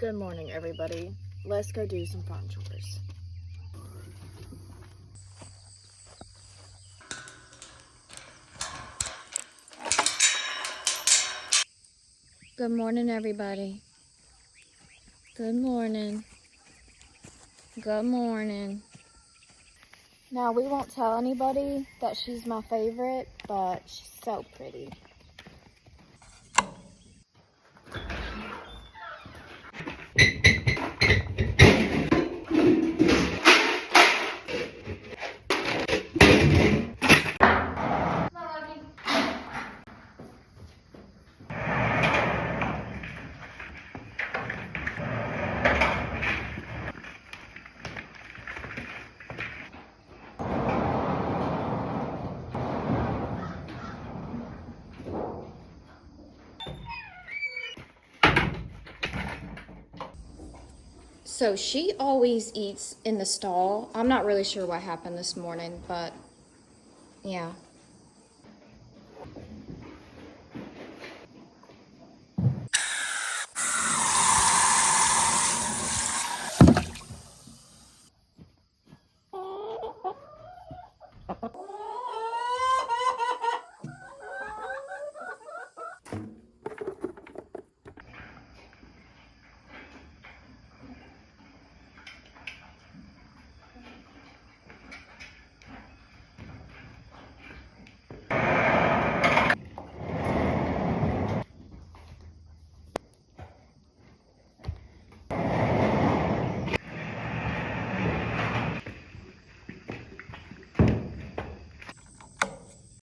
Good morning, everybody. Let's go do some farm chores. Good morning, everybody. Good morning. Good morning. Now, we won't tell anybody that she's my favorite, but she's so pretty. So she always eats in the stall. I'm not really sure what happened this morning, but yeah.